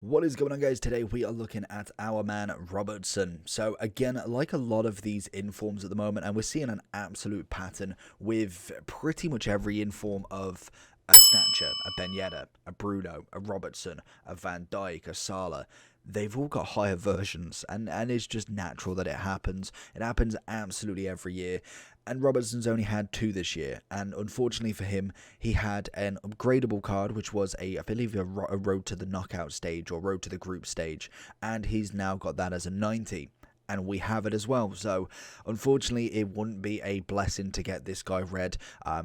What is going on, guys? Today we are looking at our man Robertson. So again, like a lot of these informs at the moment, and we're seeing an absolute pattern with pretty much every inform of a Snatcher, a Ben Yedder, a Bruno, a Robertson, a Van Dijk, a Salah. They've all got higher versions, and it's just natural that it happens. It happens absolutely every year. And Robertson's only had two this year, and unfortunately for him, he had an upgradable card, which was I believe, a road to the knockout stage or road to the group stage, and he's now got that as a 90. And we have it as well. So unfortunately, it wouldn't be a blessing to get this guy red.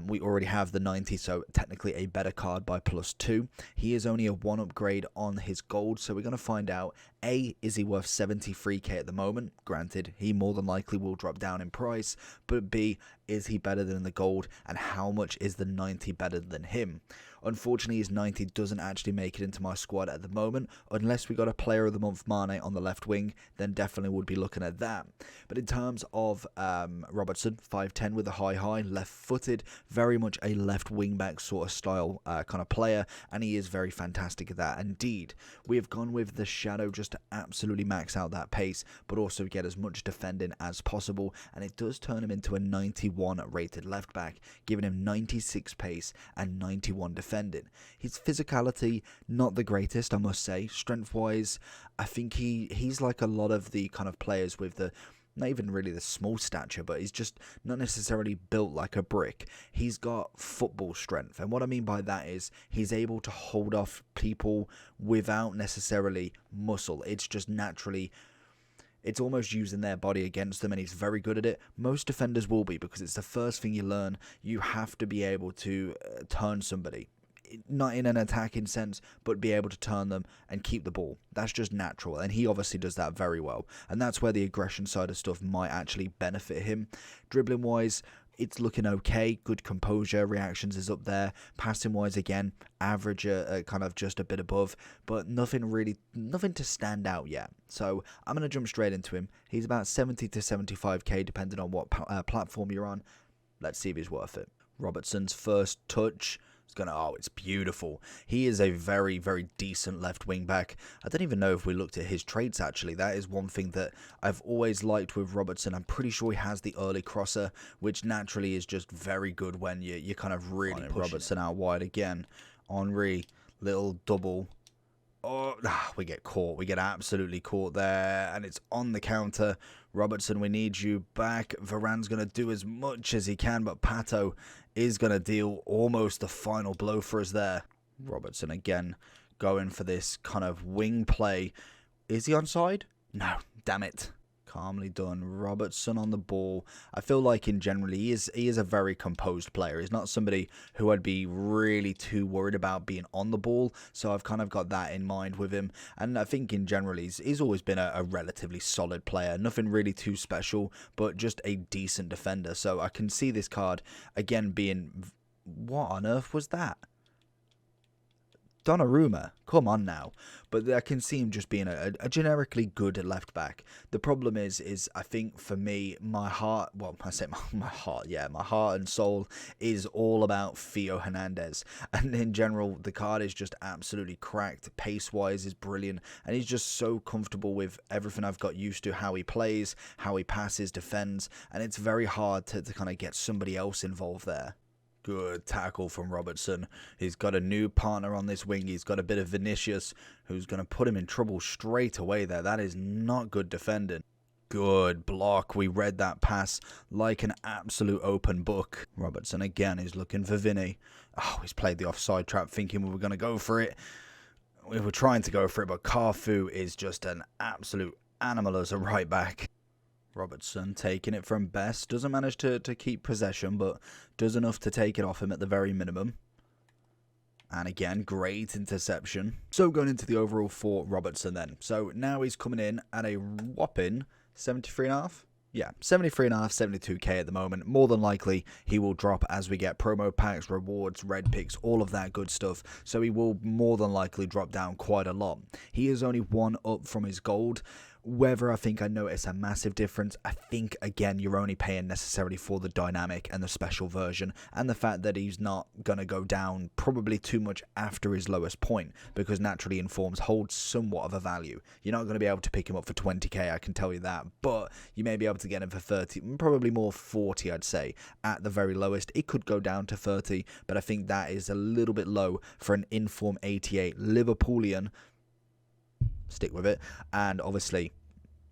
We already have the 90, so technically a better card by +2. He is only a 1 upgrade on his gold, so we're going to find out, A, is he worth 73k at the moment? Granted, he more than likely will drop down in price, but B, is he better than the gold, and how much is the 90 better than him? Unfortunately, his 90 doesn't actually make it into my squad at the moment. Unless we got a player of the month Mane on the left wing, then definitely would be looking at that. But in terms of Robertson, 5'10 with a high, left-footed, very much a left wing-back sort of style kind of player, and he is very fantastic at that. Indeed, we have gone with the Shadow just to absolutely max out that pace, but also get as much defending as possible, and it does turn him into a 91 rated left-back, giving him 96 pace and 91 defending. His physicality, not the greatest, I must say. Strength-wise, I think he's like a lot of the kind of players with the, not even really the small stature, but he's just not necessarily built like a brick. He's got football strength, and what I mean by that is he's able to hold off people without necessarily muscle. It's just naturally, it's almost using their body against them, and he's very good at it. Most defenders will be, because it's the first thing you learn. You have to be able to turn somebody. Not in an attacking sense, but be able to turn them and keep the ball. That's just natural, and he obviously does that very well. And that's where the aggression side of stuff might actually benefit him. Dribbling wise, it's looking okay. Good composure, reactions is up there. Passing wise, again, average, kind of just a bit above, but nothing to stand out yet. So I'm gonna jump straight into him. He's about 70 to 75k, depending on what platform you're on. Let's see if he's worth it. Robertson's first touch. It's beautiful. He is a very, very decent left wing back. I don't even know if we looked at his traits, actually. That is one thing that I've always liked with Robertson. I'm pretty sure he has the early crosser, which naturally is just very good when you kind of really push Robertson out wide again. Henry, little double. Oh, we get caught. We get absolutely caught there, and it's on the counter. Robertson, we need you back. Varane's going to do as much as he can, but Pato is going to deal almost the final blow for us there. Robertson again going for this kind of wing play. Is he onside? No, damn it. Calmly done. Robertson on the ball. I feel like in general he is a very composed player. He's not somebody who I'd be really too worried about being on the ball, so I've kind of got that in mind with him. And I think in general he's always been a relatively solid player. Nothing really too special, but just a decent defender. So I can see this card again being... What on earth was that? Donnarumma, come on now. But I can see him just being a generically good left back. The problem is I think for me, my heart, well, I say my heart, yeah, my heart and soul is all about Theo Hernandez. And in general, the card is just absolutely cracked. Pace-wise is brilliant. And he's just so comfortable with everything I've got used to, how he plays, how he passes, defends. And it's very hard to kind of get somebody else involved there. Good tackle from Robertson. He's got a new partner on this wing. He's got a bit of Vinicius, who's going to put him in trouble straight away there. That is not good defending. Good block. We read that pass like an absolute open book. Robertson again is looking for Vinny. Oh, he's played the offside trap thinking we were going to go for it. We were trying to go for it, but Carfu is just an absolute animal as a right back. Robertson taking it from Best. Doesn't manage to keep possession, but does enough to take it off him at the very minimum. And again, great interception. So going into the overall for Robertson then. So now he's coming in at a whopping 73.5. Yeah, 73.5, 72k at the moment. More than likely, he will drop as we get promo packs, rewards, red picks, all of that good stuff. So he will more than likely drop down quite a lot. He is only 1 up from his gold. Whether I think I notice a massive difference, I think, again, you're only paying necessarily for the dynamic and the special version, and the fact that he's not going to go down probably too much after his lowest point, because naturally informs hold somewhat of a value. You're not going to be able to pick him up for 20k, I can tell you that, but you may be able to get him for 30, probably more 40, I'd say, at the very lowest. It could go down to 30, but I think that is a little bit low for an inform 88 Liverpoolian. Stick with it, and obviously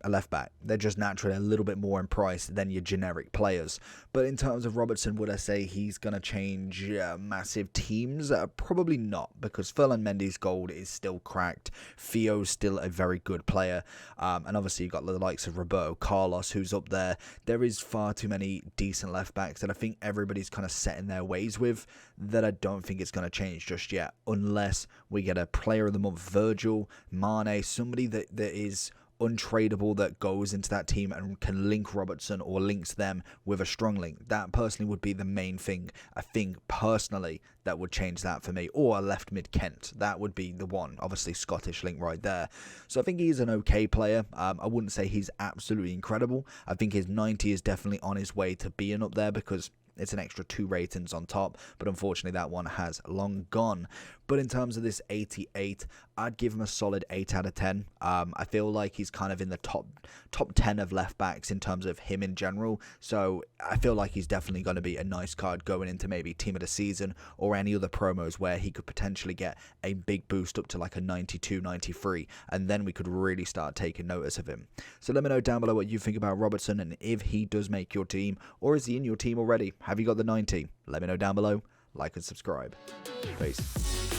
a left back. They're just naturally a little bit more in price than your generic players. But in terms of Robertson, would I say he's going to change massive teams? Probably not, because Ferland Mendy's gold is still cracked. Theo's still a very good player. And obviously you've got the likes of Roberto Carlos, who's up there. There is far too many decent left backs that I think everybody's kind of set in their ways with, that I don't think it's going to change just yet, unless we get a player of the month, Virgil, Mane, somebody that is untradeable, that goes into that team and can link Robertson or links them with a strong link. That personally would be the main thing, I think, personally, that would change that for me. Or a left mid Kent, that would be the one. Obviously Scottish link right there. So I think he's an okay player. I wouldn't say he's absolutely incredible. I think his 90 is definitely on his way to being up there, because it's an extra 2 ratings on top, but unfortunately that one has long gone. But in terms of this 88, I'd give him a solid 8 out of 10. I feel like he's kind of in the top 10 of left backs in terms of him in general. So I feel like he's definitely going to be a nice card going into maybe team of the season or any other promos where he could potentially get a big boost up to like a 92, 93, and then we could really start taking notice of him. So let me know down below what you think about Robertson, and if he does make your team, or is he in your team already? Have you got the 90? Let me know down below. Like and subscribe. Peace.